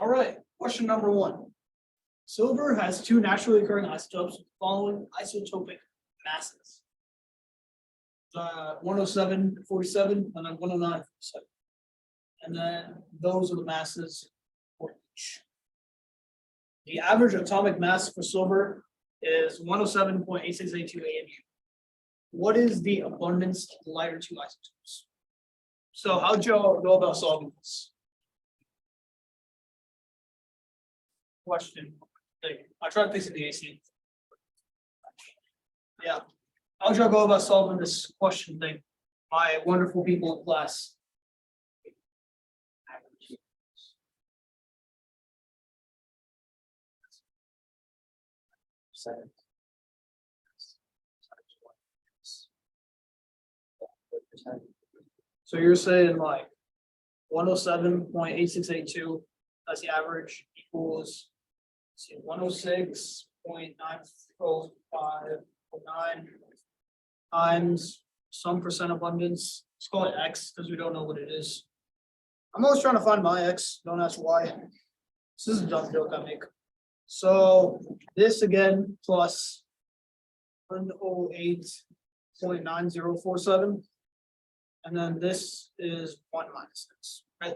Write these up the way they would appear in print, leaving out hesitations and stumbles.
All right, question number 1. Silver has 2 naturally occurring isotopes with the following isotopic masses. 107.47 and then 109.47. And then those are the masses for each. The average atomic mass for silver is 107.8682 AMU. What is the abundance of the lighter 2 isotopes? So how'd y'all go about solving this question? I tried fixing the AC. Yeah. How'd y'all go about solving this question thing? My wonderful people in class. So you're saying like 107.8682, that's the average, equals 106.9059 times some percent abundance. Let's call it X because we don't know what it is. I'm always trying to find my X, don't ask why. This is a dumb joke I make. So this again plus 108.9047. And then this is 1 minus this, right?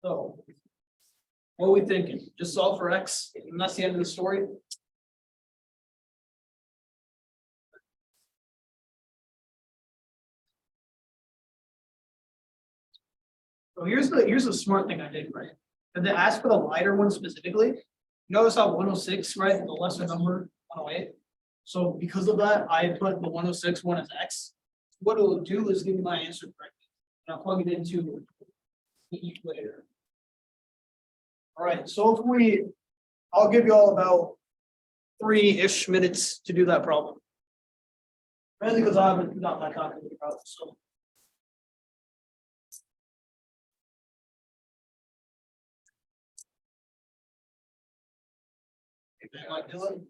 So what are we thinking? Just solve for X, and that's the end of the story. So here's the smart thing I did, right? Did they ask for the lighter one specifically? Notice how 106, right? The lesser number, 108. So because of that, I put the 106 one as X. What it will do is give me my answer correctly. And I'll plug it into the equator. All right, so if I'll give you all about 3-ish minutes to do that problem. Mainly because I haven't got my calculator out, so. If you might do it.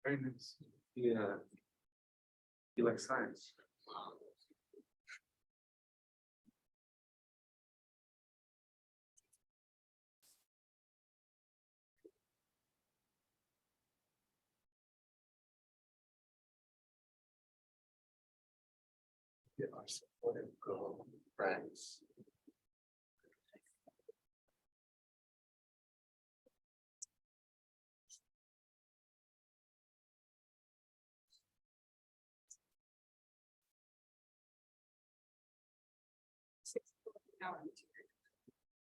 Very nice. Yeah. You like science? Yeah, our supportive girl friends.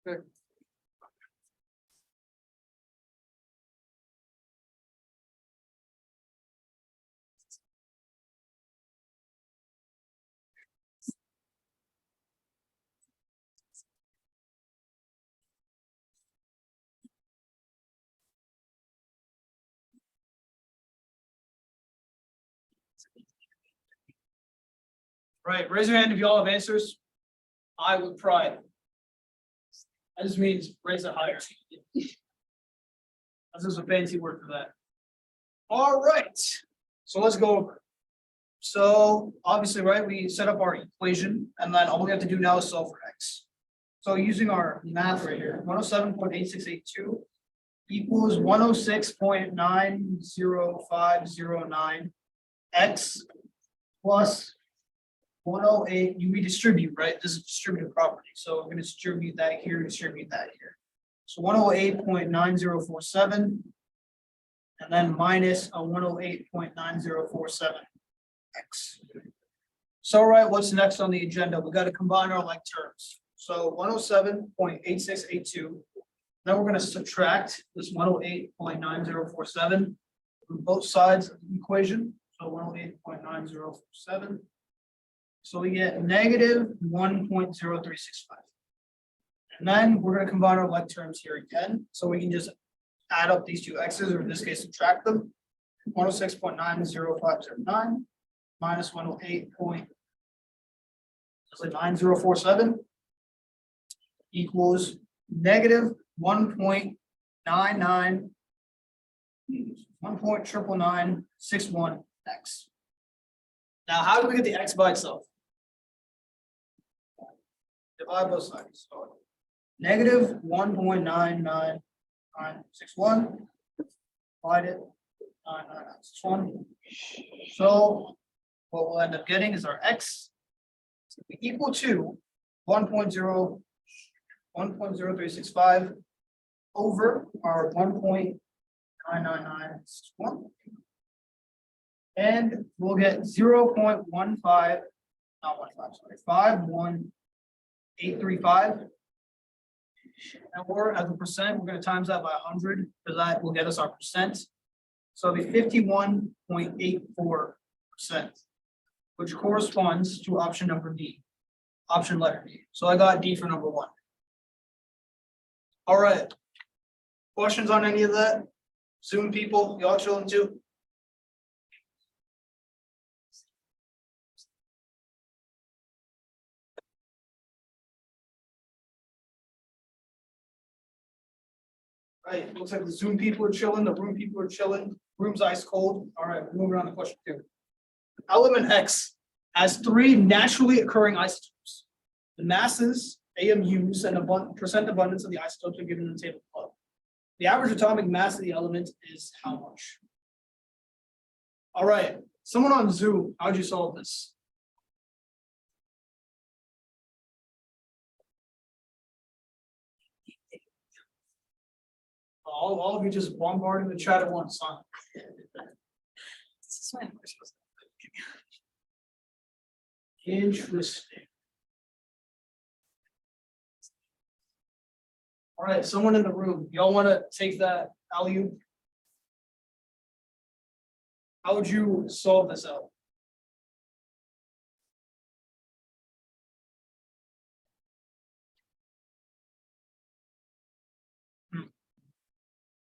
Good. Right, raise your hand if you all have answers. I with pride. That just means raise it higher. That's just a fancy word for that. All right, so let's go over. So obviously, right, we set up our equation, and then all we have to do now is solve for X. So using our math right here, 107.8682 equals 106.90509 X plus 108, we distribute, right? This is distributive property. So we're going to distribute that here, distribute that here. So 108.9047, and then minus a 108.9047 X. So, right, what's next on the agenda? We got to combine our like terms. So 107.8682. Then we're going to subtract this 108.9047 from both sides of the equation. So 108.9047. So we get negative 1.0365. And then we're going to combine our like terms here again. So we can just add up these two x's, or in this case, subtract them. 106.90509 minus 108.9047. So 9047 equals negative 1.99 1.99961 x. Now, how do we get the x by itself? Divide both sides. So negative 1.99961 divided 99961. So what we'll end up getting is our x equal to 1.0365 over our 1.99961. And we'll get 0.15, not 15, sorry, 51835. And we're as a percent, we're going to times that by 100 because that will get us our percent. So it'll be 51.84%, which corresponds to option number D, option letter D. So I got D for number 1. All right. Questions on any of that? Zoom people, y'all chilling too? Right, looks like the Zoom people are chilling, the room people are chilling, room's ice cold. All right, moving on to question 2. Element X has 3 naturally occurring isotopes. The masses, AMUs, and percent abundance of the isotopes are given in the table below. The average atomic mass of the element is how much? All right, someone on Zoom, how'd you solve this? All of you just bombarding the chat at once, huh? Interesting. All right, someone in the room, y'all want to take that alley-oop? How would you solve this out?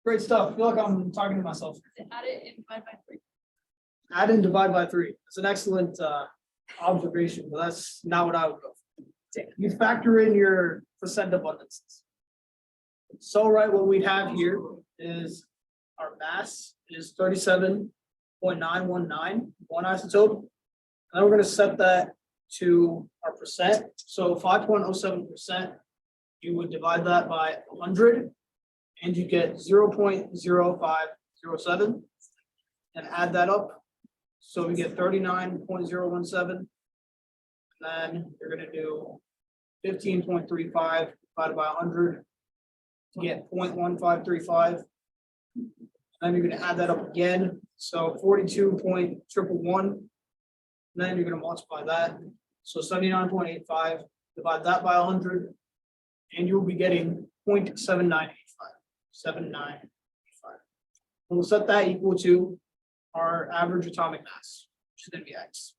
Great stuff. I feel like I'm talking to myself. Add it and divide by 3. Add and divide by 3. It's an excellent observation, but that's not what I would go for. You factor in your percent abundances. So right, what we'd have here is our mass is 37.919, one isotope. And we're going to set that to our percent. So 5.07%, you would divide that by 100. And you get 0.0507 and add that up. So we get 39.017. And then you're going to do 15.35 divided by 100 to get 0.1535. Then you're going to add that up again. So 42.111. Then you're going to multiply that. So 79.85, divide that by 100. And you'll be getting 0.7985. 7985. We'll set that equal to our average atomic mass, which is going to be X.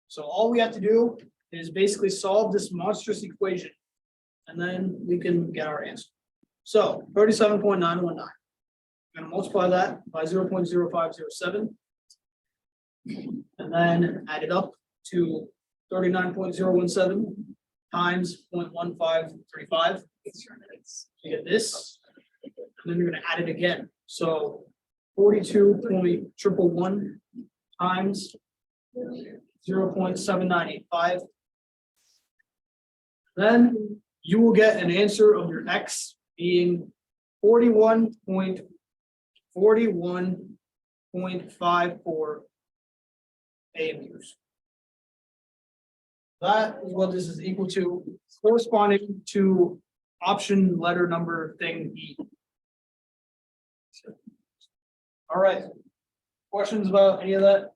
So all we have to do is basically solve this monstrous equation, and then we can get our answer. So 37.919. I'm going to multiply that by 0.0507, and then add it up to 39.017 times 0.1535. You get this, and then you're going to add it again. So 42.111 times 0.7985. Then you will get an answer of your X being 41.54 AMUs. That is what this is equal to, corresponding to option letter number thing E. All right. Questions about any of that?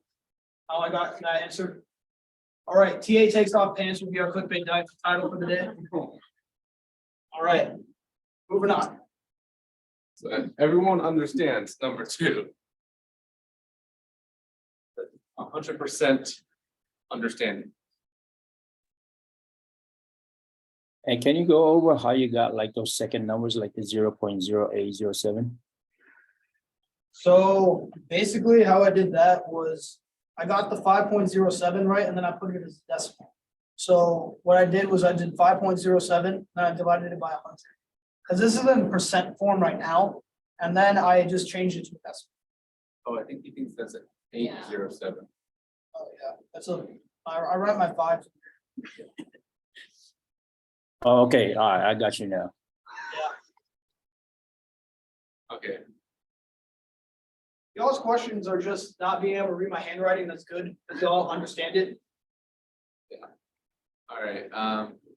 How I got that answer? All right. TA takes off pants will be our clickbait title for the day. All right. Moving on. So everyone understands number 2. 100% understanding. And can you go over how you got like those second numbers, like the 0.0807? So basically how I did that was I got the 5.07 right, and then I put it as decimal. So what I did was I did 5.07, then I divided it by 100. Because this is in percent form right now, and then I just changed it to decimal. Oh, I think he thinks that's an 807. Oh, yeah, I write my five. Oh, okay, all right, I got you now. Yeah. Okay, Y'all's questions are just not being able to read my handwriting. That's good, because y'all understand it. all right.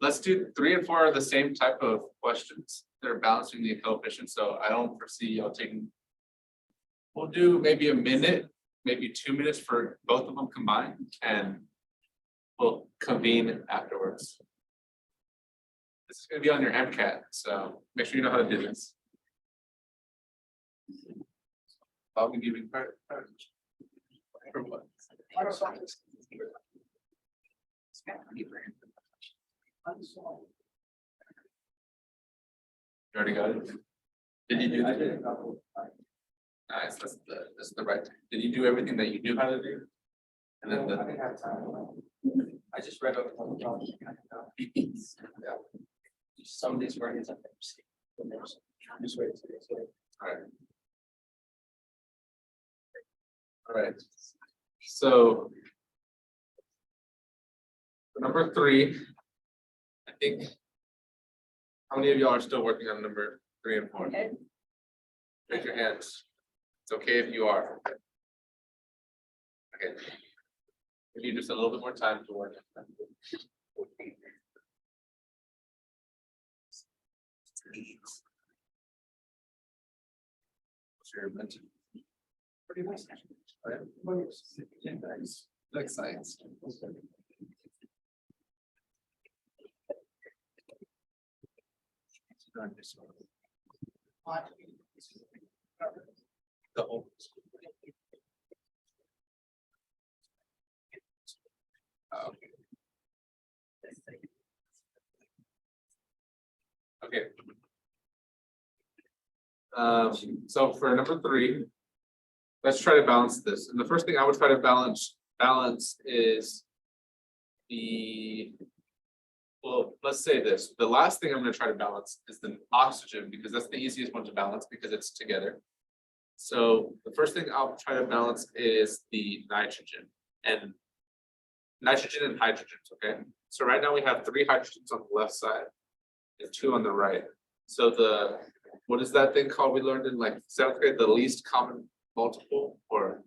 Let's do 3 and 4 are the same type of questions. They're balancing the coefficient, so I don't foresee y'all taking. We'll do maybe a minute, maybe 2 minutes for both of them combined, and we'll convene afterwards. This is gonna be on your MCAT, so make sure you know how to do this. I'll be giving credit. For what? You already got it? Did you do that? Nice, that's the right. Did you do everything that you knew how to do? And then the. I just read over. Some of these words I've never seen. Just wait. All right, so. For number 3, I think. How many of y'all are still working on number 3 and 4? Raise your hands. It's okay if you are. Okay. We need just a little bit more time to work. Sure, mention. Pretty nice. Like science. The whole. Okay. So for number 3, let's try to balance this. And the first thing I would try to balance is the, well, let's say this. The last thing I'm going to try to balance is the oxygen, because that's the easiest one to balance because it's together. So the first thing I'll try to balance is the nitrogen and hydrogens, okay? So right now we have 3 hydrogens on the left side and 2 on the right. So what is that thing called we learned in like 7th grade, the least common multiple, or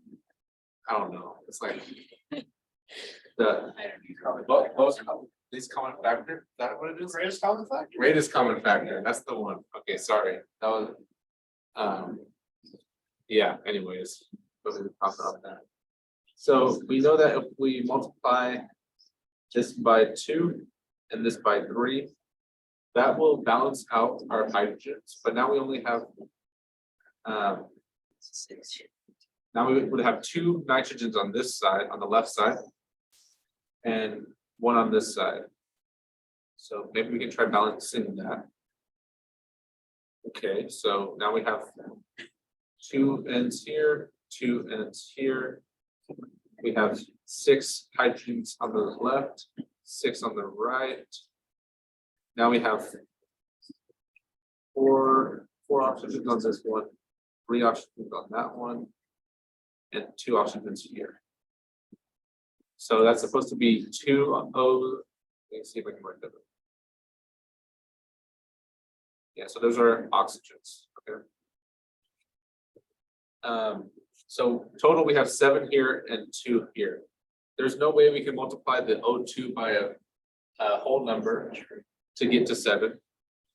I don't know, it's like the least common factor, is that what it is? Greatest common factor. Greatest common factor, that's the one. Okay, sorry, that was yeah, anyways, wasn't talking about that. So we know that if we multiply this by 2 and this by 3, that will balance out our hydrogens, but now we only have now we would have 2 nitrogens on this side, on the left side, and 1 on this side. So maybe we can try balancing that. Okay, so now we have 2 ends here, 2 ends here. We have 6 hydrogens on the left, 6 on the right. Now we have 4 oxygens on this one, 3 oxygens on that one, and 2 oxygens here. So that's supposed to be 2 O. Let me see if I can work that out. Yeah, so those are oxygens. Okay. So total we have 7 here and 2 here. There's no way we can multiply the O2 by a whole number to get to 7.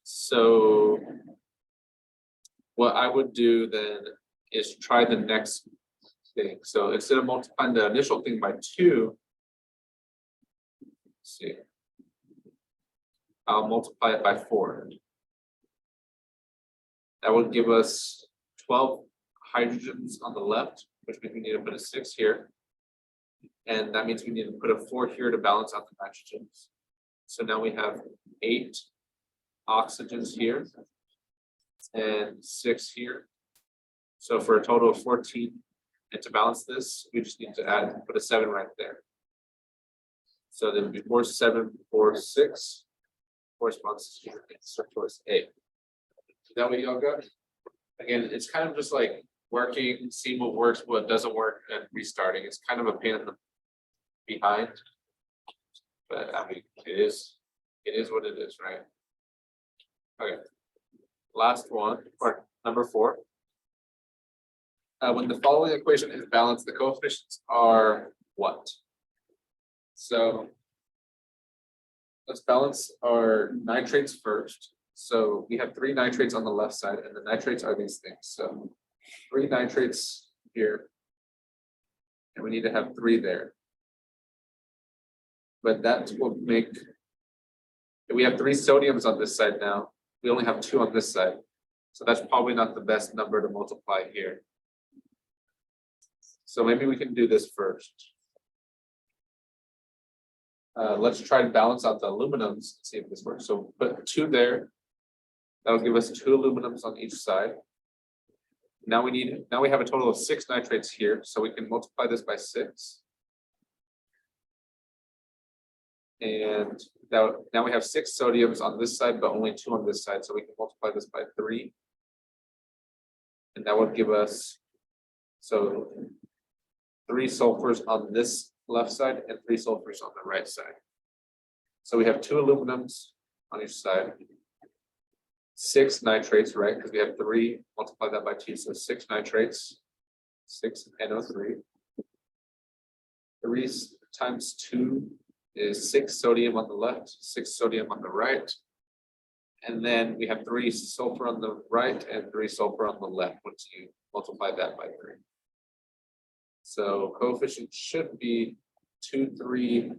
So what I would do then is try the next thing. So instead of multiplying the initial thing by 2, let's see, I'll multiply it by 4. That would give us 12 hydrogens on the left, which means we need to put a 6 here. And that means we need to put a 4 here to balance out the nitrogens. So now we have 8 oxygens here and 6 here. So for a total of 14. And to balance this, we just need to put a 7 right there. So then before 7, 4, 6 corresponds to choice A. Is that what y'all got? Again, it's kind of just like working, see what works, what doesn't work, and restarting. It's kind of a pain in the behind. But I mean, it is what it is, right? Okay. Last one, or number 4. When the following equation is balanced, the coefficients are what? So let's balance our nitrates first. So we have 3 nitrates on the left side, and the nitrates are these things. So 3 nitrates here, and we need to have 3 there. But that will make, if we have 3 sodiums on this side now, we only have 2 on this side. So that's probably not the best number to multiply here. So maybe we can do this first. Let's try to balance out the aluminums and see if this works. So put 2 there. That'll give us 2 aluminums on each side. Now we have a total of 6 nitrates here, so we can multiply this by 6. And now we have 6 sodiums on this side, but only 2 on this side, so we can multiply this by 3. And that would give us, so 3 sulfurs on this left side and 3 sulfurs on the right side. So we have 2 aluminums on each side. 6 nitrates, right? Because we have 3, multiply that by 2, so 6 nitrates, 6 NO3. 3 times 2 is 6 sodium on the left, 6 sodium on the right. And then we have 3 sulfur on the right and 3 sulfur on the left once you multiply that by 3. So coefficient should be 2, 3,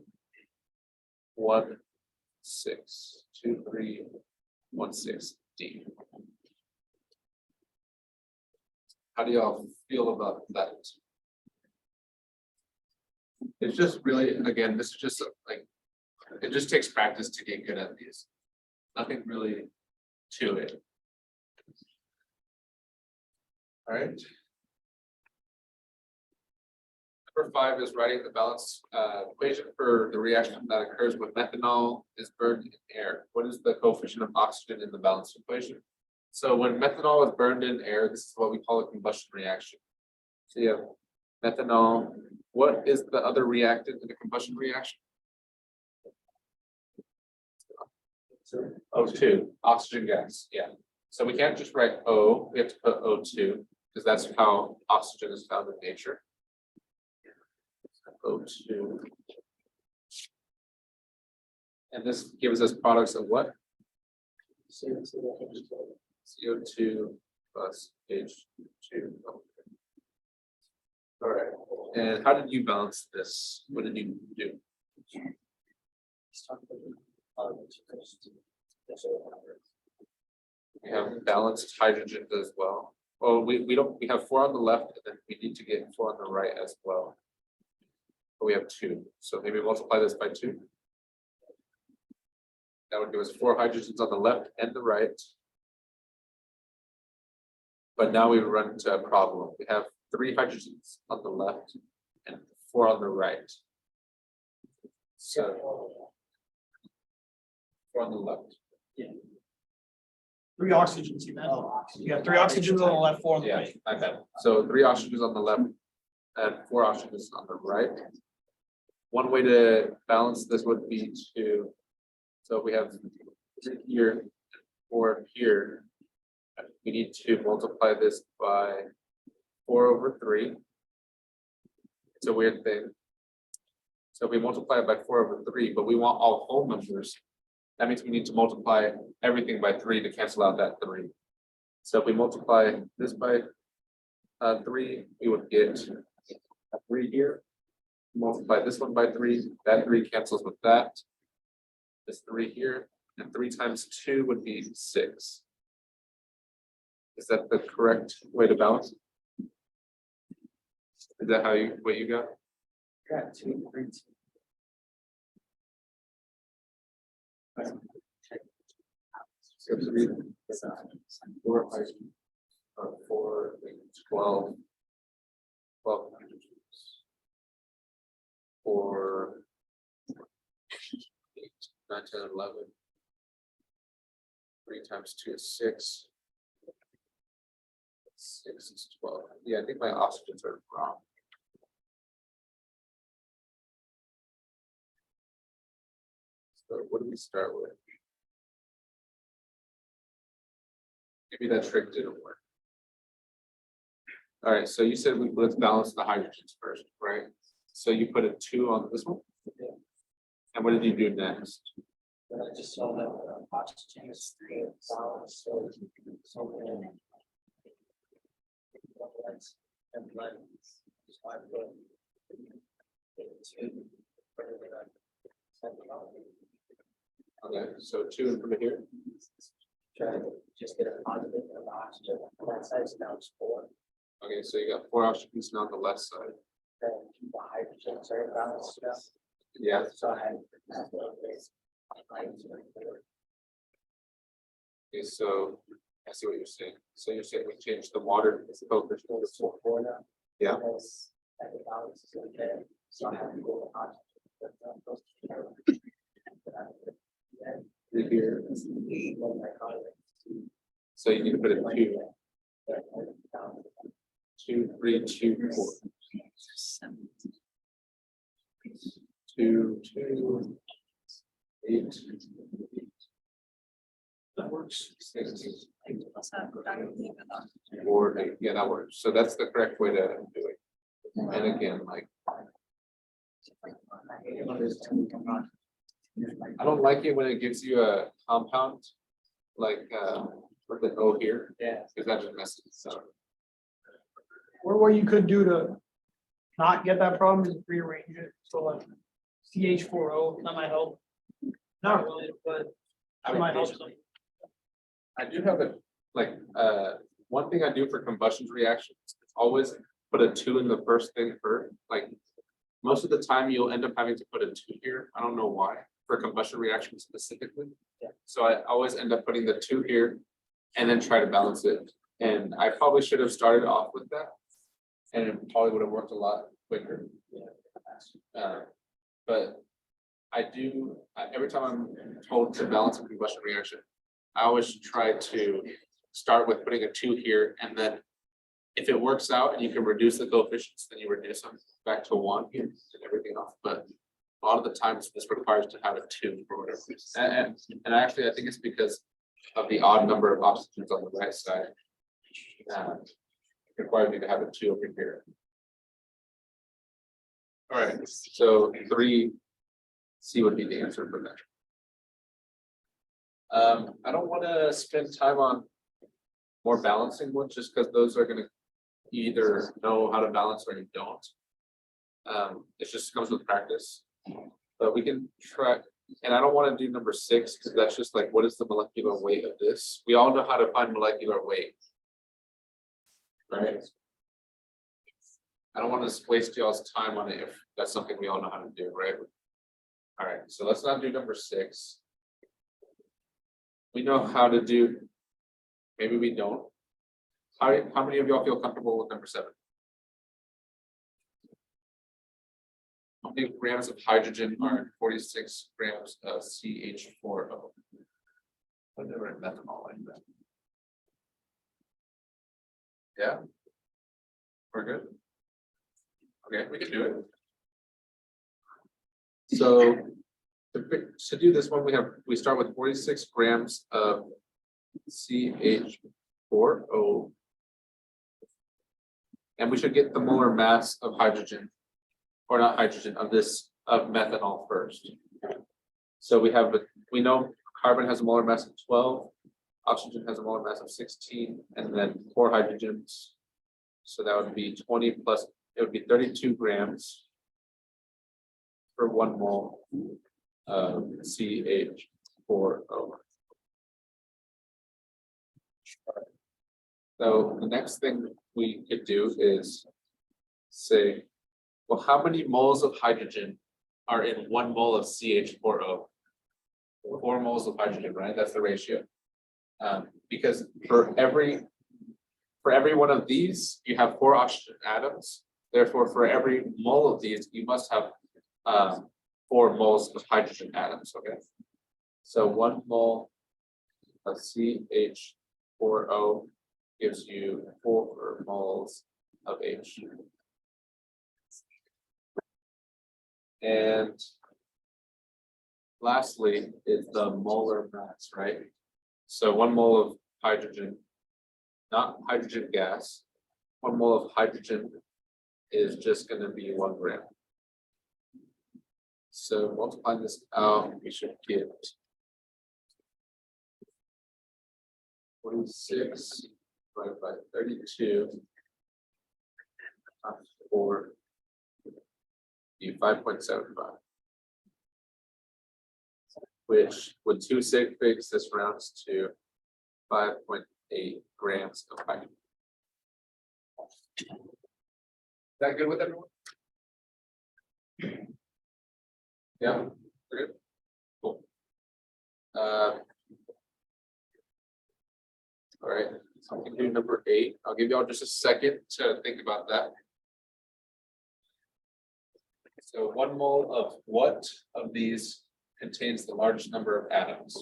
1, 6, 2, 3, 1, 6. D. How do y'all feel about that? It's just really, again, this is just like, it just takes practice to get good at these. Nothing really to it. All right. Number 5 is writing the balanced equation for the reaction that occurs when methanol is burned in air. What is the coefficient of oxygen in the balanced equation? So when methanol is burned in air, this is what we call a combustion reaction. So you have methanol. What is the other reactant in a combustion reaction? O2, oxygen gas. Yeah. So we can't just write O, we have to put O2 because that's how oxygen is found in nature. O2. And this gives us products of what? CO2 plus H2. All right. And how did you balance this? What did you do? We have balanced hydrogen as well. Oh, we have 4 on the left, and then we need to get 4 on the right as well. But we have 2. So maybe multiply this by 2. That would give us 4 hydrogens on the left and the right. But now we run into a problem. We have 3 hydrogens on the left and 4 on the right. So 4 on the left. Yeah. 3 oxygens, you meant? You have 3 oxygens on the left, 4 on the Yeah, right. I bet. So 3 oxygens on the left and 4 oxygens on the right. One way to balance this would be to, so we have 3 here, 4 here. We need to multiply this by 4/3. It's a weird thing. So we multiply it by 4/3, but we want all whole numbers. That means we need to multiply everything by 3 to cancel out that 3. So if we multiply this by 3, we would get a 3 here. Multiply this one by 3, that 3 cancels with that. This 3 here, and 3 times 2 would be 6. Is that the correct way to balance? Is that what you got? Got 2, 3, 2. So 3, 4, 5, 4, 12, 12 hydrogens. For 9, 10, 11. 3 times 2 is 6. 6 is 12. Yeah, I think my oxygens are wrong. So what do we start with? Maybe that trick didn't work. All right, so you said let's balance the hydrogens first, right? So you put a 2 on this one? Yeah. And what did you do next? But I just saw that oxygen is 3 balance, so. And blood. Is 5 blood. 2. Okay, so 2 from here. Try to just get a positive of oxygen, on that side, so now it's 4. Okay, so you got 4 oxygens now on the left side. Then the hydrogens are balanced out. Yeah, So I had. okay, so I see what you're saying. So you're saying we changed the water coefficient to 4. 4 now. Yeah. Because at the balance is okay, so I have to go to oxygen. Here. So you need to put a 2. 2, 3, 2, 4. 2, 2, 8. That works. 6, 4, 8. Yeah, that works. So that's the correct way to do it. And again, like, I don't like it when it gives you a compound, like, with the O here, Yeah. because that just messes it up. Or what you could do to not get that problem is rearrange it, so like CH4O, that might help. Not really, but that might help some. I do have a, like, one thing I do for combustion reactions, is always put a 2 in the first thing first, like, most of the time you'll end up having to put a 2 here, I don't know why, for combustion reactions specifically. Yeah. So I always end up putting the 2 here, and then try to balance it, and I probably should have started off with that. And it probably would have worked a lot quicker. But I do, every time I'm told to balance a combustion reaction, I always try to start with putting a 2 here, and then if it works out and you can reduce the coefficients, then you reduce them back to 1 and everything else. But a lot of the times this requires to have a 2 for whatever reason. And actually, I think it's because of the odd number of oxygens on the right side. It requires me to have a 2 over here. All right, so 3C would be the answer for that. I don't want to spend time on more balancing ones, just because those are going to either know how to balance or you don't. It just comes with practice, but we can try. And I don't want to do number 6 because that's just like, what is the molecular weight of this? We all know how to find molecular weight, right? I don't want to waste y'all's time on it if that's something we all know how to do, right? All right, so let's not do number 6. We know how to do, maybe we don't. How many of y'all feel comfortable with number 7? How many grams of hydrogen are in 46 grams of CH4O? I've never had methanol like that. Yeah? We're good? Okay, we can do it. So to do this one, we start with 46 grams of CH4O. And we should get the molar mass of hydrogen, or not hydrogen, of methanol first. So we know carbon has a molar mass of 12, oxygen has a molar mass of 16, and then 4 hydrogens. So that would be 20 plus, it would be 32 grams for 1 mole of CH4O. So the next thing we could do is say, well, how many moles of hydrogen are in 1 mole of CH4O? 4 moles of hydrogen, right? That's the ratio. Because for every one of these, you have 4 oxygen atoms. Therefore, for every mole of these, you must have 4 moles of hydrogen atoms. Okay. So 1 mole of CH4O gives you 4 moles of H. And lastly is the molar mass, right? So 1 mole of hydrogen, not hydrogen gas, 1 mole of hydrogen is just going to be 1 gram. So multiplying this out, we should get 46 divided by 32 times 4 be 5.75. Which with 2 sig figs, this rounds to 5.8 grams of hydrogen. Is that good with everyone? Yeah, good. Cool. All right, so we can do number 8. I'll give y'all just a second to think about that. So 1 mole of what of these contains the largest number of atoms?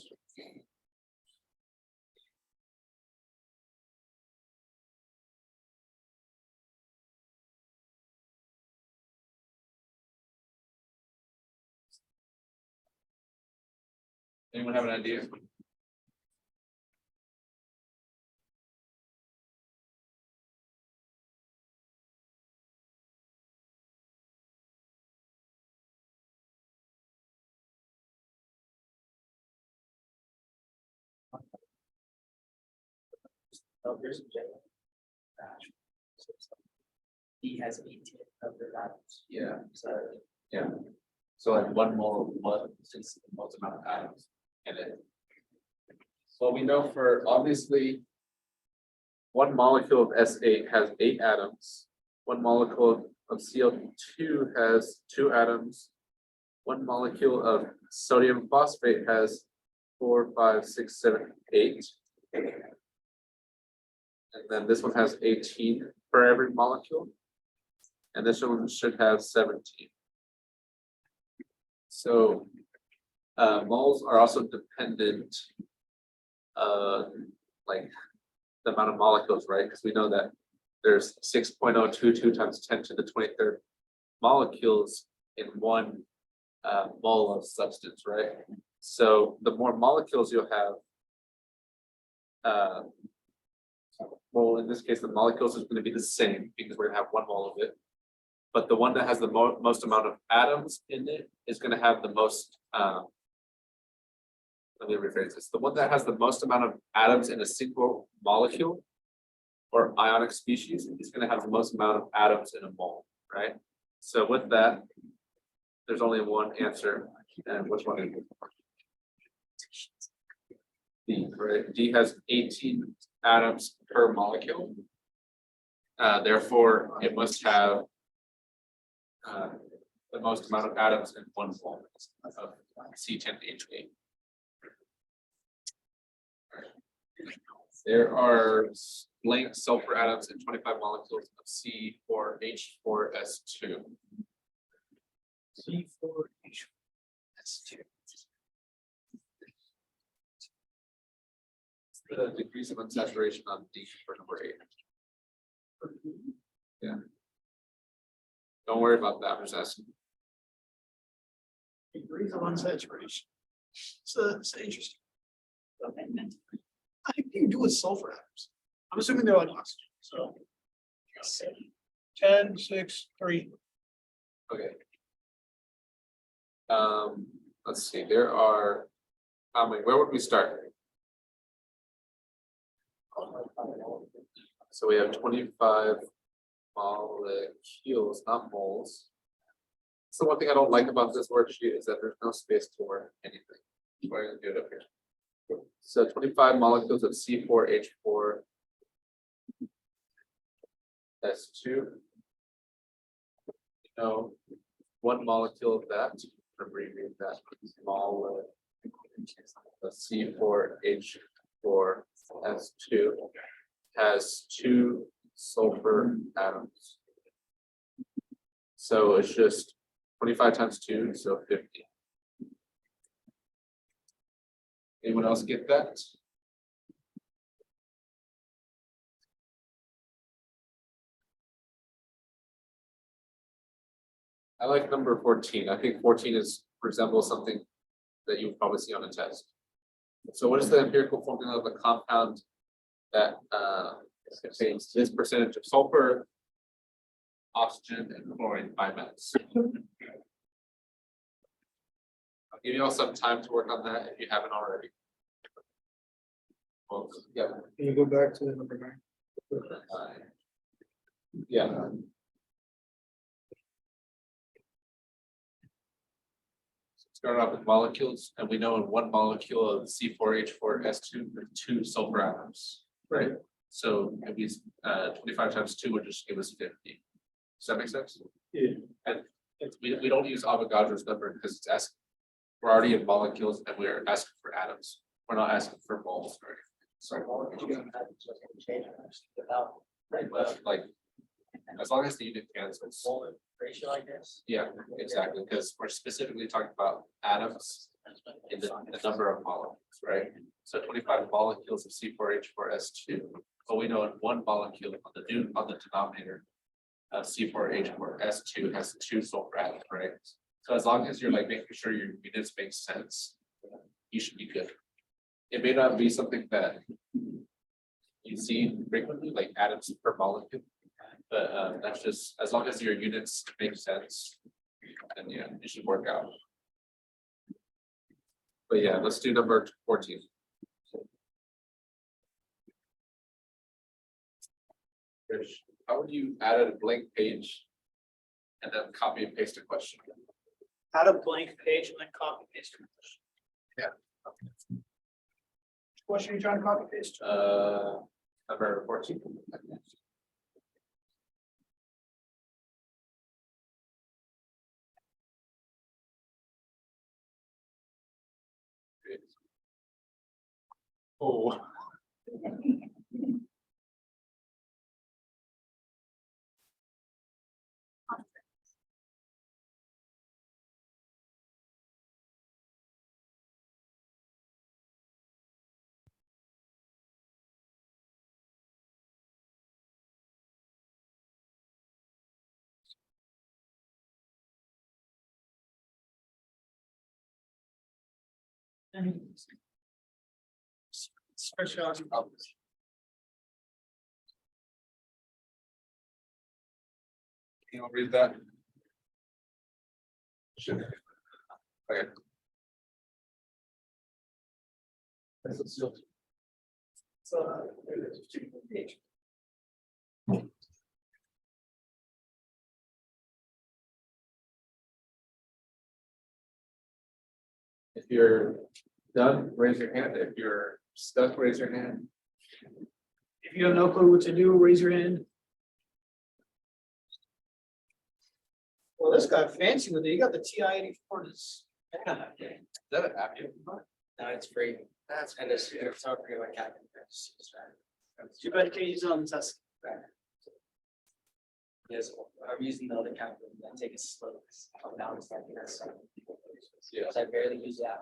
Anyone have an idea? Oh, here's a J. E has 18 of the atoms. Yeah, So yeah. So like 1 mole of what is the most amount of atoms in it? Well, we know for obviously 1 molecule of S8 has 8 atoms. 1 molecule of Cl2 has 2 atoms. 1 molecule of sodium phosphate has 4, 5, 6, 7, 8. And then this one has 18 for every molecule. And this one should have 17. So moles are also dependent like the amount of molecules, right? Because we know that there's 6.022 times 10 to the 23rd molecules in 1 mole of substance, right? So the more molecules you'll have, well, in this case, the molecules is going to be the same because we're going to have 1 mole of it. But the one that has the most amount of atoms in it is going to have the most, let me rephrase this. The one that has the most amount of atoms in a single molecule or ionic species is going to have the most amount of atoms in a mole, right? So with that, there's only one answer. And which one is it? D, right? D has 18 atoms per molecule. Therefore, it must have the most amount of atoms in 1 mole of C10H8. There are blank sulfur atoms in 25 molecules of C4H4S2. C4H4S2. The degrees of unsaturation on D for number 8. Yeah. Don't worry about that. I'm just asking. Degrees of unsaturation. So it's interesting. I think you can do with sulfur atoms. I'm assuming they're like oxygen, so. 10, 6, 3. Okay. Let's see. There are how many? Where would we start? So we have 25 molecules, not moles. So one thing I don't like about this worksheet is that there's no space for anything. We're gonna do it up here. So 25 molecules of C4H4S2. No, 1 molecule of that. Abbreviate that. Small C4H4S2 has 2 sulfur atoms. So it's just 25 times 2, so 50. Anyone else get that? I like number 14. I think 14 resembles something that you would probably see on a test. So what is the empirical formula of a compound that contains this percentage of sulfur, oxygen, and chlorine by mass? I'll give you all some time to work on that if you haven't already. Well, yeah. Can you go back to the number 9? Yeah. Start off with molecules, and we know in one molecule of C4H4S2, there are 2 sulfur atoms, right? So if we 25 times 2 would just give us 50. Does that make sense? Yeah. And we don't use Avogadro's number because it's asking, we're already in molecules and we're asking for atoms. We're not asking for moles or anything. Sorry, you can change it without. Like, as long as the unit cancels. Molar ratio, I guess. Yeah, exactly, because we're specifically talking about atoms in the number of molecules, right? So 25 molecules of C4H4S2, but we know in one molecule on the denominator of C4H4S2 has 2 sulfur atoms, right? So as long as you're like making sure your units make sense, you should be good. It may not be something that you see frequently, like atoms per molecule. But that's just, as long as your units make sense, then yeah, it should work out. But yeah, let's do number 14. Krish, how would you add a blank page and then copy and paste a question? Add a blank page and then copy paste. Yeah. Which question are you trying to copy paste? Number 14. Oh. Special. Can you read that? Should. Okay. If you're done, raise your hand. If you're stuck, raise your hand. If you have no clue what to do, raise your hand. Well, this guy fancy with it. You got the TI-84. Is that an app? No, it's free. That's and it's not free like calculator. Too bad you can't use it on the test. Yes, I'm using the other calculator. I take a slow. I'm down to something that's. Yeah. I barely use that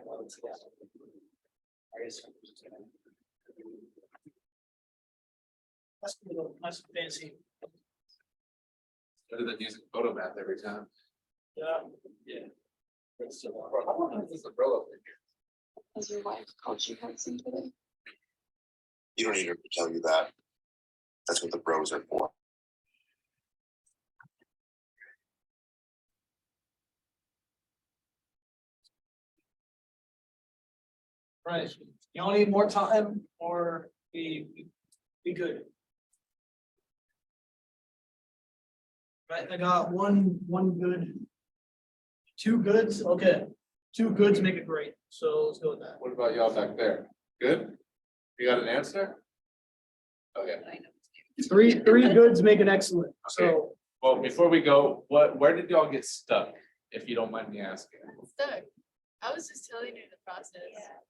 one together. I guess. That's a little nice and fancy. Better than using photo math every time. Yeah. Yeah. It's still. How long is this umbrella thing? Has your wife called you handsome today? You don't need her to tell you that. That's what the bros are for. Right. You all need more time or be good. Right, I got one good. 2 goods, okay. 2 goods make it great, so let's go with that. What about y'all back there? Good? You got an answer? Okay, 3 goods make it excellent, so. well, before we go, where did y'all get stuck? If you don't mind me asking. Stuck. I was just telling you the process.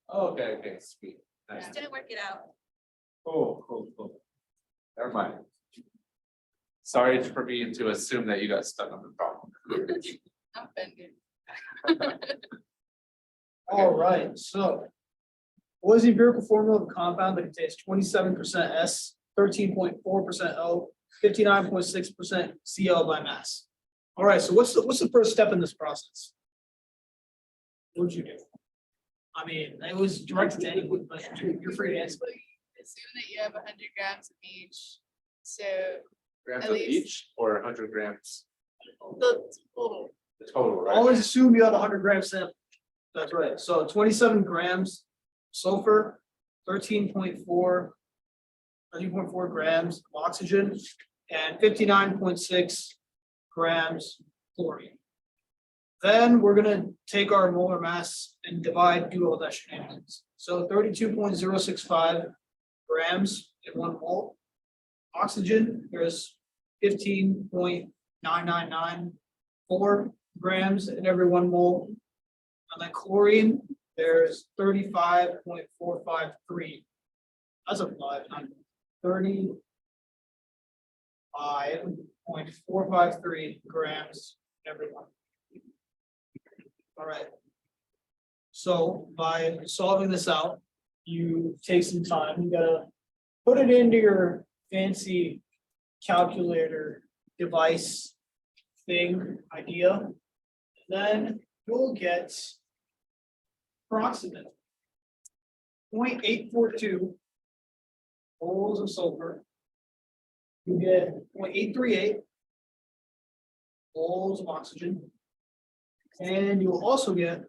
Oh, okay, sweet. Nice. Just didn't work it out. Cool. Never mind. Sorry for me to assume that you got stuck on the problem. I'm offended. All right, so What is the empirical formula of a compound that contains 27% S, 13.4% O, 59.6% Cl by mass? All right, so what's the first step in this process? What would you do? I mean, it was directed to anyone, but you're free to answer. Assume that you have 100 grams of each, so Grams At of least. each or 100 grams? the total. The total, right? Always assume you have 100 gram sample. That's right. So 27 grams sulfur, 13.4 grams of oxygen, and 59.6 grams chlorine. Then we're gonna take our molar mass and divide, do all that shenanigans. So 32.065 grams in 1 mole. Oxygen, there's 15.9994 grams in every 1 mole. And then chlorine, there's 35.453. That's a 5, not 35.453 grams in every 1. All right. So by solving this out, you take some time, you gotta put it into your fancy calculator device thing idea. Then you'll get approximate 0.842 moles of sulfur. You get 0.838 moles of oxygen. And you'll also get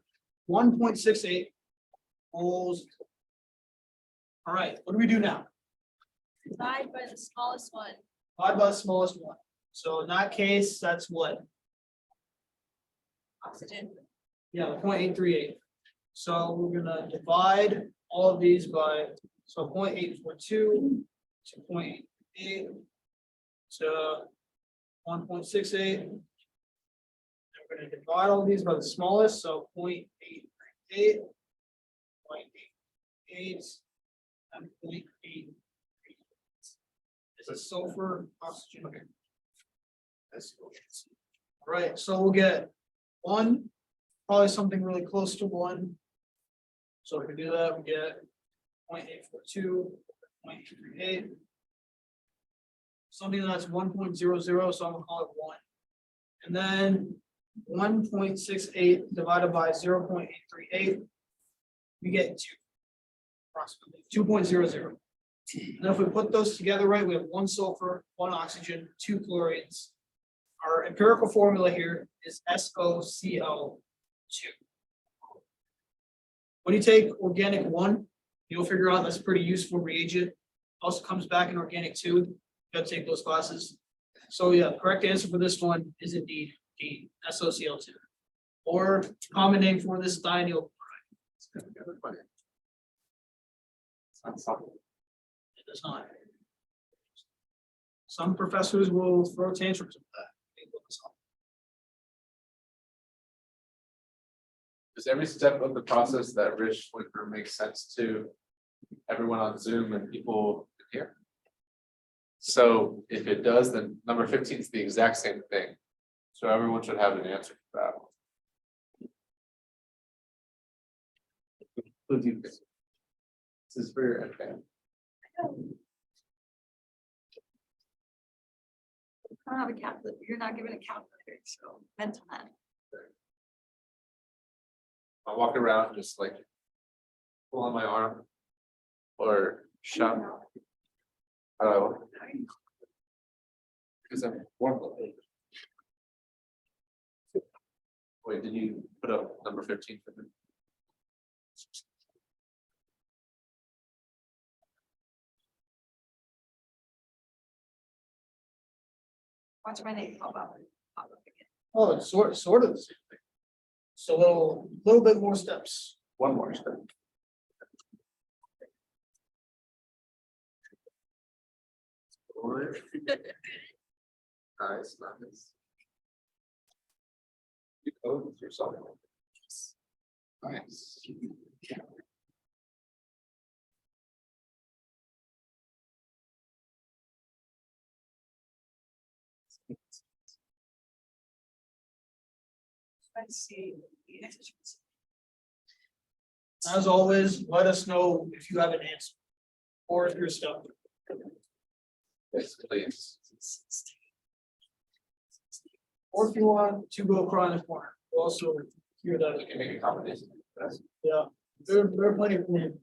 1.68 moles. All right, what do we do now? Divide by the smallest one. Divide by the smallest one. So in that case, that's what? Oxygen. Yeah, 0.838. So we're gonna divide all of these by, so 0.842 to 0.8 to 1.68. And we're gonna divide all these by the smallest, so 0.838, 0.88, and 0.8. It's a sulfur oxygen. Okay. That's all right, so we'll get 1, probably something really close to 1. So we can do that, we get 0.842, 0.838. Something that's 1.00, so I'm gonna call it 1. And then 1.68 divided by 0.838, we get 2. Approximately 2.00. And then if we put those together, right, we have 1 sulfur, 1 oxygen, 2 chlorines. Our empirical formula here is SOCO2. When you take organic 1, you'll figure out that's a pretty useful reagent. Also comes back in organic 2. You gotta take those classes. So yeah, the correct answer for this one is indeed D, SOCl2. Or common name for this dianyl. It does not. Some professors will throw tantrums with that. Does every step of the process that Rich went through make sense to everyone on Zoom and people here? So if it does, then number 15 is the exact same thing. So everyone should have an answer for that. This is for your advance. I don't have a calculator. You're not given a calculator, so mental math. I walk around just like pull on my arm or shove. Oh. Because I'm warm. Wait, did you put up number 15 for me? Watch my name pop up. Pop up again. Oh, it's sort of the same thing. So a little bit more steps. One more step. Nice, nice. You code with yourself. Nice. Let's see. As always, let us know if you have an answer. Or if you're stuck. Yes, please. Or if you want to go cry in the corner, we'll also hear that. We can make accommodations. Yeah, there are plenty of names.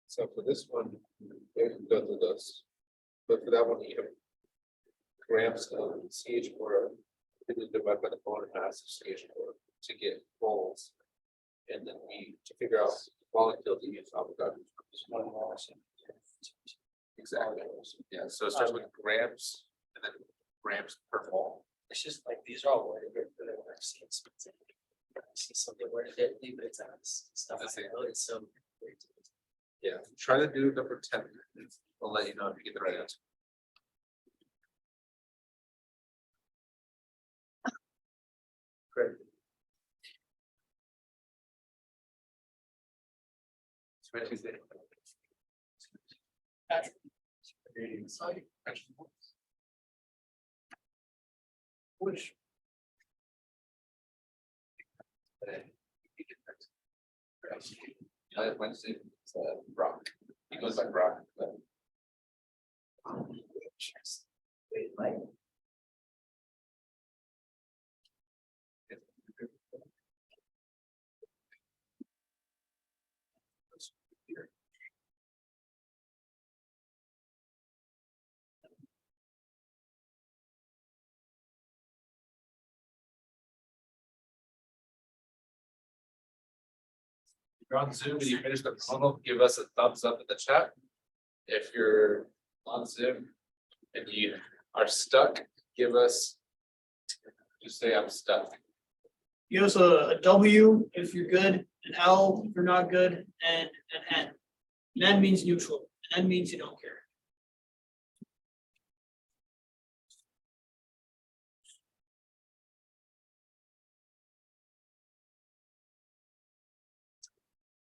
So for this one, we can go through those. But for that one, you have grams of CH4, divided by the molar mass of CH4 to get moles. And then to figure out molecule to use Avogadro. Exactly, yeah, so it starts with grams and then grams per mole. It's just like, these are all worded very good. I've seen something. I see something worded differently, but it's stuff. That's I it. know it's so. Yeah, try to do number 10. I'll let you know if you get the right answer. Great. It's my Tuesday. Patrick. Which, Wednesday, it's Brock. He goes by Brock, but if you're on Zoom and you finish the model, give us a thumbs up in the chat. If you're on Zoom and you are stuck, give us, just say I'm stuck. give us a W if you're good, an L if you're not good, and an N. An N means neutral, an N means you don't care.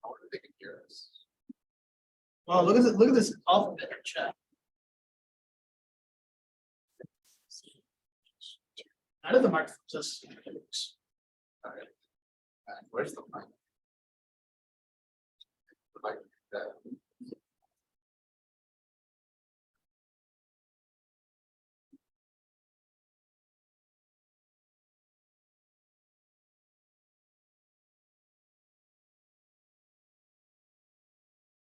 I wonder if they can hear us. Wow, look at this alphabet in chat. Out of the microphone, just. All right. Where's the mic? The mic, that.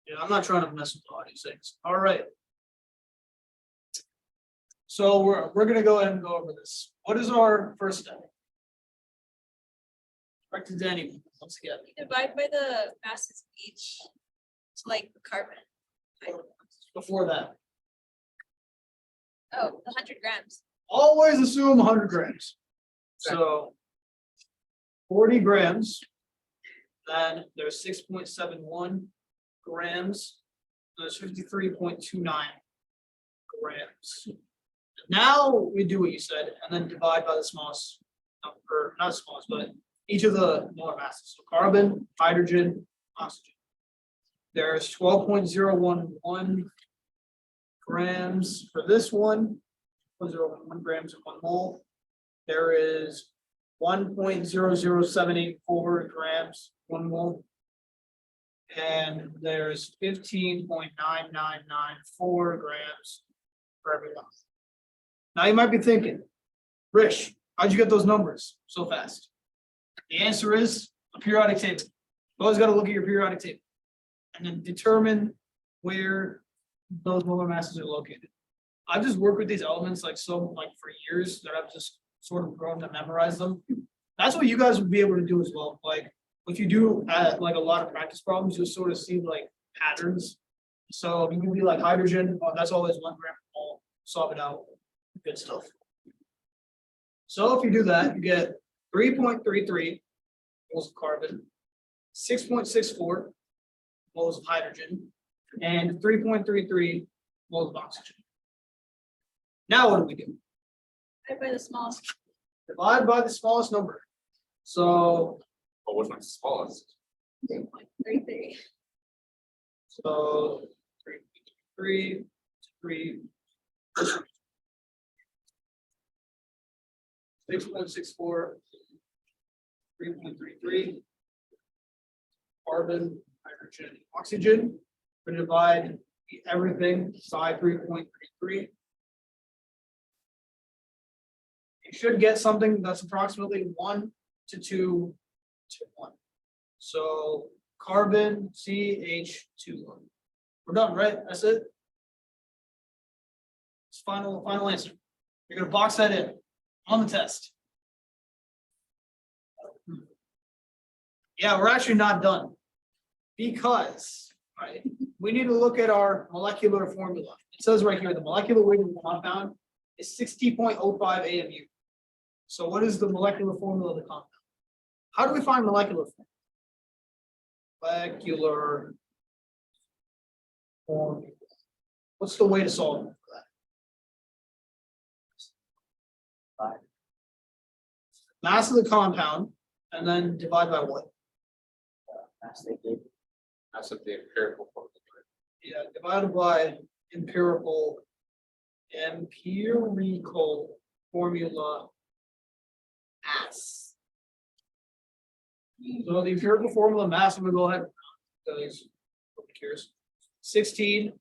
Yeah, I'm not trying to mess with all these things. All right. So we're gonna go ahead and go over this. What is our first step? Back to Danny, once again. Divide by the masses of each, like carbon. Before that, Oh, 100 grams. always assume 100 grams. So 40 grams, then there's 6.71 grams, there's 53.29 grams. Now we do what you said, and then divide by the smallest, or not smallest, but each of the molar masses. So carbon, hydrogen, oxygen. There's 12.011 grams for this one, 0.011 grams in 1 mole. There is 1.00784 grams, 1 mole. And there's 15.9994 grams for every mole. Now you might be thinking, Rich, how'd you get those numbers so fast? The answer is a periodic table. You always got to look at your periodic table and then determine where those molar masses are located. I've just worked with these elements like for years that I've just sort of grown to memorize them. That's what you guys would be able to do as well. Like if you do like a lot of practice problems, you'll sort of see like patterns. So you can be like hydrogen, that's always 1 gram per mole, solve it out, good stuff. So if you do that, you get 3.33 moles of carbon, 6.64 moles of hydrogen, and 3.33 moles of oxygen. Now what do we do? Divide by the smallest. Divide by the smallest number. So, But which one's the smallest? 3.33. so three. 6.64. 3.33. Carbon, hydrogen, oxygen. We divide everything by 3.33. You should get something that's approximately 1 to 2 to 1. So carbon CH2. We're done, right? That's it. It's final answer. You're gonna box that in on the test. Yeah, we're actually not done. Because, right, we need to look at our molecular formula. It says right here, the molecular weight of the compound is 60.05 AMU. So what is the molecular formula of the compound? How do we find molecular formula? Molecular formula. What's the way to solve for that? Mass of the compound, and then divide by what? That's they gave. That's what the empirical formula. Yeah, divided by empirical formula mass. So the empirical formula mass, I'm gonna go ahead. Because nobody cares. 16,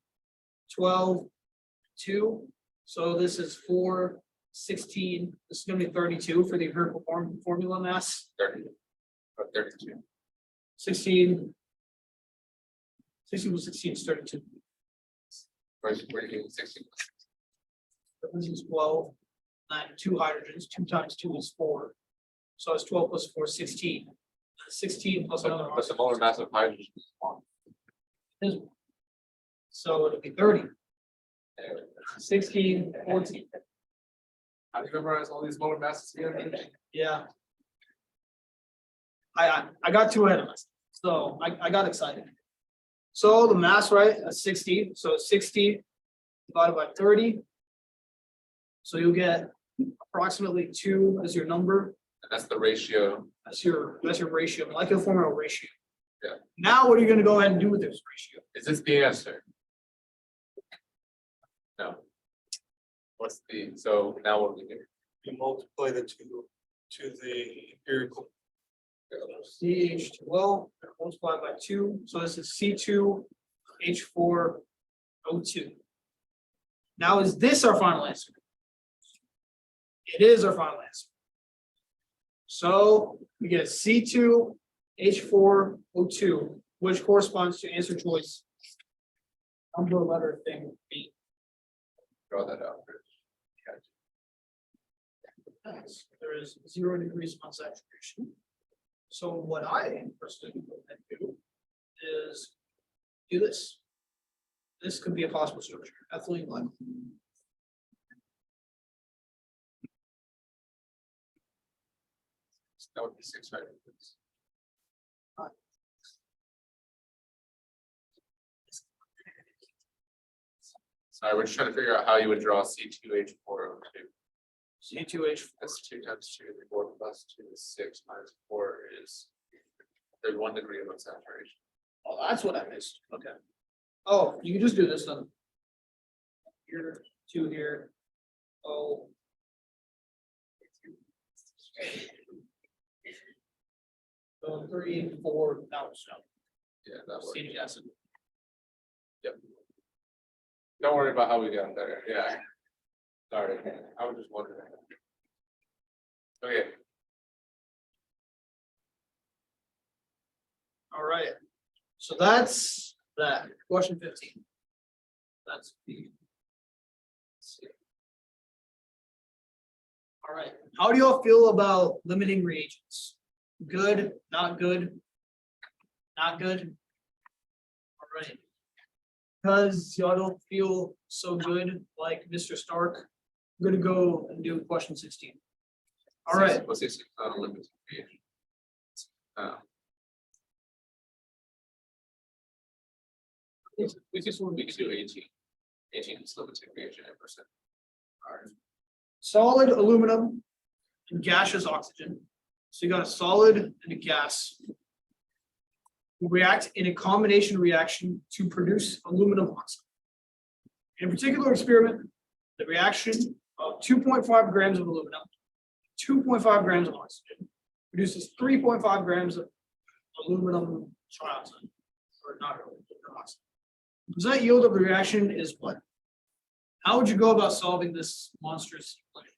12, 2. So this is 4, 16. This is gonna be 32 for the empirical formula mass. 30. Or 32. 16. 16 plus 16 is 32. Where you getting 60? This is 12. 2 hydrogens. 2 times 2 is 4. So it's 12 plus 4, 16. 16 plus another But the molar mass of hydrogen is 1. is 1. So it'll be 30. 16, 14. How do you memorize all these molar masses again? Yeah. I got too ahead of myself. So I got excited. So the mass, right, is 60. So 60 divided by 30. So you'll get approximately 2 as your number. And that's the ratio. That's your ratio, molecular formula ratio. Yeah. Now what are you going to go ahead and do with this ratio? Is this the answer? No. What's the, so now what do we do? You multiply the two to the empirical. CH2O multiplied by 2. So this is C2H4O2. Now is this our final answer? It is our final answer. So we get C2H4O2, which corresponds to answer choice number letter thing B. Draw that out. There is 0 degrees of saturation. So what I personally go ahead and do is do this. This could be a possible structure, ethylene glycol. That would be 6 hydrogens. Sorry, we're just trying to figure out how you would draw C2H4O2. C2H4. That's 2 times 2 is 4 plus 2 is 6 minus 4 is. There's 1 degree of unsaturation. Oh, that's what I missed. Okay. Oh, you can just do this then. Here, 2 here. Oh. So 3, 4, that was Yeah, that works. acetic acid. Don't worry about how we got there, yeah. Sorry, I was just wondering. Okay, All right. So that's that. Question 15. That's the. All right. How do y'all feel about limiting reagents? Good, not good? Not good? All right. Because y'all don't feel so good like Mr. Stark, I'm gonna go and do question 16. All right. Let's say 6 on a limited reagent. We just want to do 18. 18 is limited reagent at percent. All right. Solid aluminum and gaseous oxygen So you got a solid and a gas. React in a combination reaction to produce aluminum oxide. In a particular experiment, the reaction of 2.5 grams of aluminum, 2.5 grams of oxygen produces 3.5 grams of aluminum trioxide, or not aluminum oxide. The percent yield of the reaction is what? How would you go about solving this monstrous equation?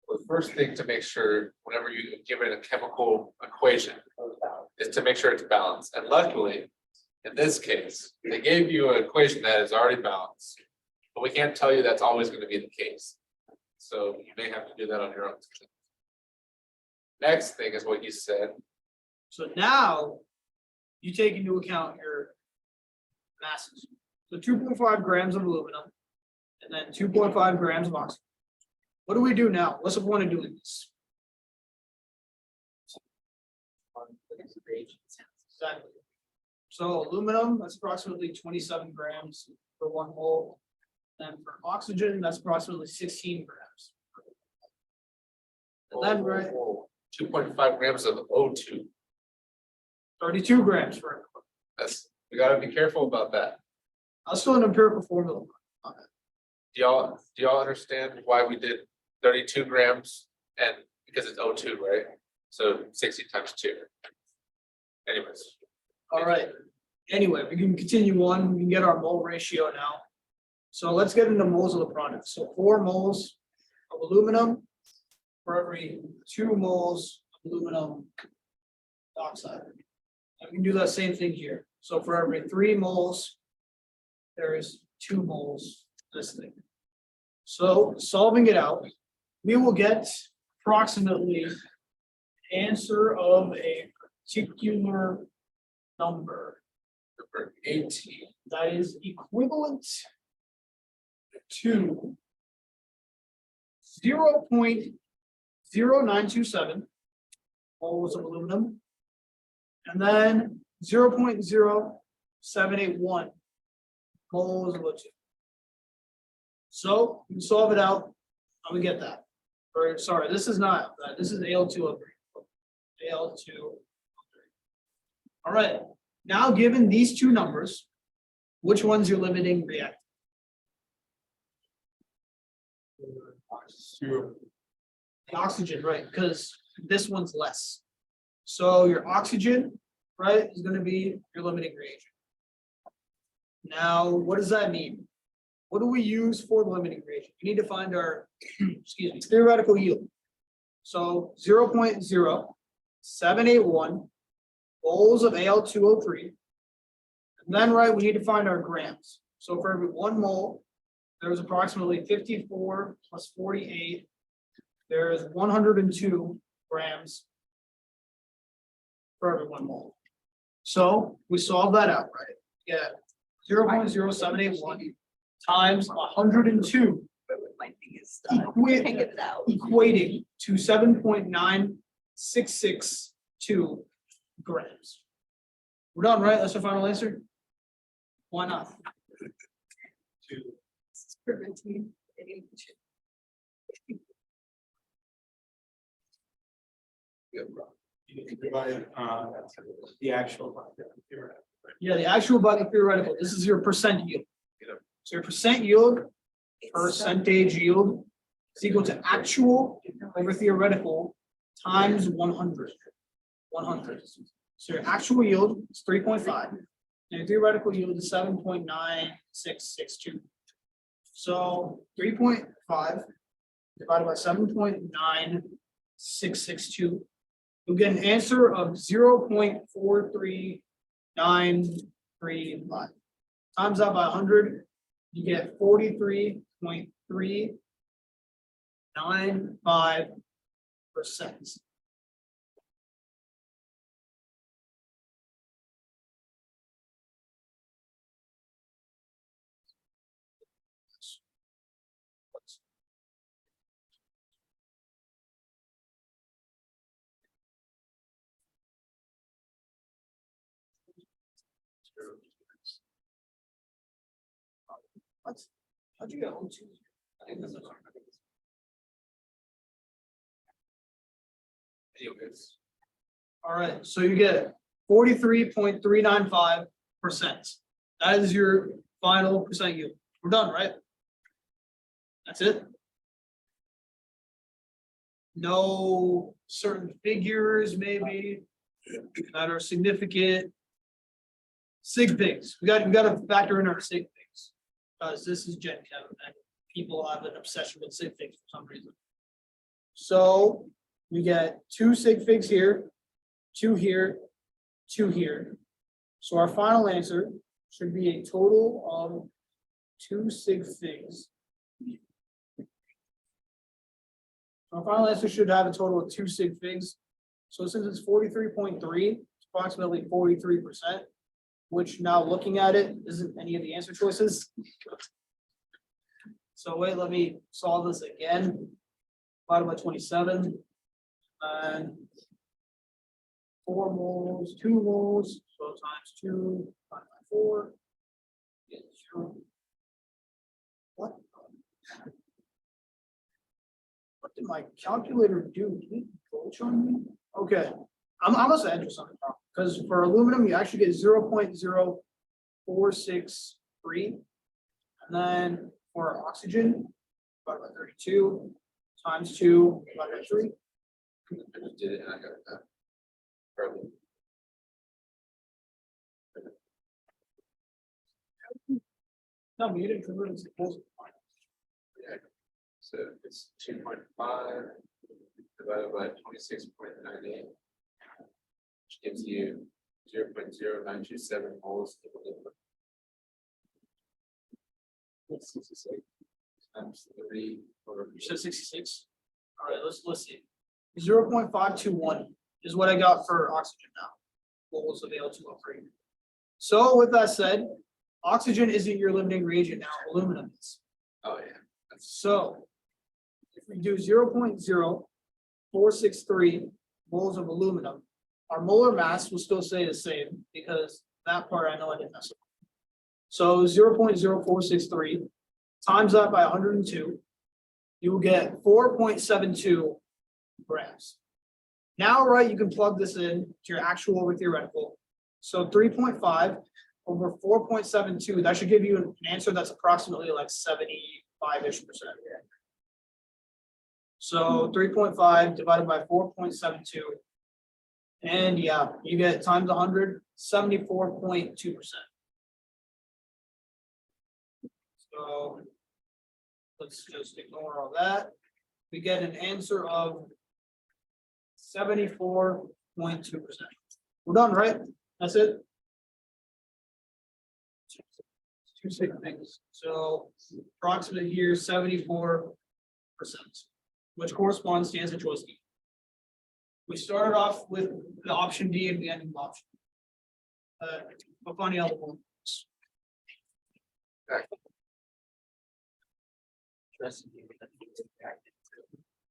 The first thing to make sure, whenever you give it a chemical equation, is to make sure it's balanced. And luckily, in this case, they gave you an equation that is already balanced. But we can't tell you that's always going to be the case. So you may have to do that on your own. Next thing is what you said. So now you take into account your masses. So 2.5 grams of aluminum and then 2.5 grams of oxygen. What do we do now? What's the point of doing this? Exactly. So aluminum, that's approximately 27 grams per 1 mole. And for oxygen, that's approximately 16 grams. And then, right, 2.5 grams of O2. 32 grams for, We gotta be careful about that. I'll still an empirical formula. Do y'all understand why we did 32 grams? And because it's O2, right? So 60 times 2. Anyways. All right. Anyway, we can continue on. We can get our mole ratio now. So let's get into moles of the product. So 4 moles of aluminum for every 2 moles of aluminum oxide. And we can do that same thing here. So for every 3 moles, there is 2 moles of this thing. So solving it out, we will get approximately the answer of a particular number Number 18. that is equivalent to 0.0927 moles of aluminum, and then 0.0781 moles of O2. So we solve it out, and we get that. Or sorry, this is not that. This is Al2O3. Al2O3. All right. Now, given these 2 numbers, which one's your limiting reactant? The oxygen, right? Because this one's less. So your oxygen, right, is going to be your limiting reagent. Now, what does that mean? What do we use for the limiting reagent? We need to find our, excuse me, theoretical yield. So 0.0781 moles of Al2O3. And then, right, we need to find our grams. So for every 1 mole, there's approximately 54 plus 48. There's 102 grams for every 1 mole. So we solve that out, right? Yeah, 0.0781 times 102 My thing is stuck. Can't get it out. equating to 7.9662 grams. We're done, right? That's our final answer. Why not? It's preventing getting shit. You can provide, the actual. Yeah, the actual by the theoretical. This is your percent yield. So your percent yield, percentage yield is equal to actual over theoretical times 100. 100. So your actual yield is 3.5. And your theoretical yield is 7.9662. So 3.5 divided by 7.9662, you'll get an answer of 0.43935. Times that by 100, you get 43.395%. What? How'd you get O2? Anyways, All right, so you get 43.395%. That is your final percent yield. We're done, right? That's it. No certain figures maybe that are significant. Sig figs, we got to factor in our sig figs. Because this is Gen Chem and people have an obsession with sig figs for some reason. So we get 2 sig figs here, 2 here, 2 here. So our final answer should be a total of 2 sig figs. Our final answer should have a total of 2 sig figs. So since it's 43.3, it's approximately 43%, which now looking at it isn't any of the answer choices. So wait, let me solve this again. Divided by 27 and 4 moles, 2 moles, so times 2 divided by 4. Get 0. What? What did my calculator do? Did it coach on me? Okay, I must have entered something wrong because for aluminum you actually get 0.0463, and then for oxygen, divided by 32 times 2 divided by 3. I just did it and I got it back. Probably. No, but you didn't convert it to moles. Yeah. So it's 2.5 divided by 26.98, which gives you 0.0927 moles of aluminum. Times 3 or You said 66. All right, let's see. 0.521 is what I got for oxygen now. Moles of Al2O3. So with that said, oxygen isn't your limiting reagent now, aluminum is. oh yeah. So if we do 0.0463 moles of aluminum, our molar mass will still stay the same because that part I know I didn't mess up. So 0.0463 times that by 102, you will get 4.72 grams. Now, right, you can plug this in to your actual over theoretical. So 3.5 over 4.72, that should give you an answer that's approximately like 75-ish%. So 3.5 divided by 4.72. And yeah, you get times 100, 74.2%. So let's just ignore all that. We get an answer of 74.2%. We're done, right? That's it. 2 sig things. So approximately here, 74%, which corresponds to answer choice D. We started off with the option D and the ending option. A funny element.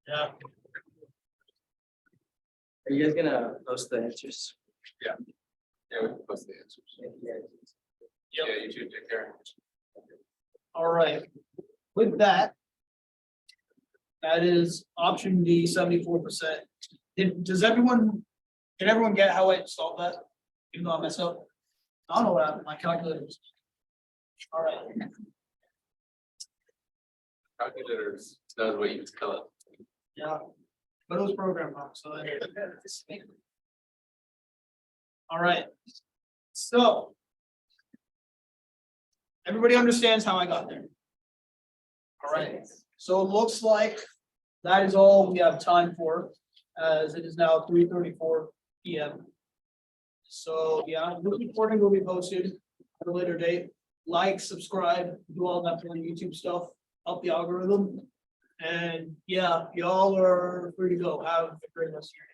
Yeah. Are you guys gonna post the answers? Yeah, we can post the answers. Yeah, you too, take care. All right. With that, that is option D, 74%. Did everyone get how I solved that? Even though I messed up? I don't know what happened, my calculators. All right. Calculators does what you tell it. Yeah, but it was programmed wrong, so. All right, so. Everybody understands how I got there. All right, so it looks like that is all we have time for, as it is now 3:34 p.m. So yeah, the recording will be posted at a later date. Like, subscribe, do all that fun YouTube stuff, help the algorithm. And yeah, y'all are free to go. Have a great rest of your day.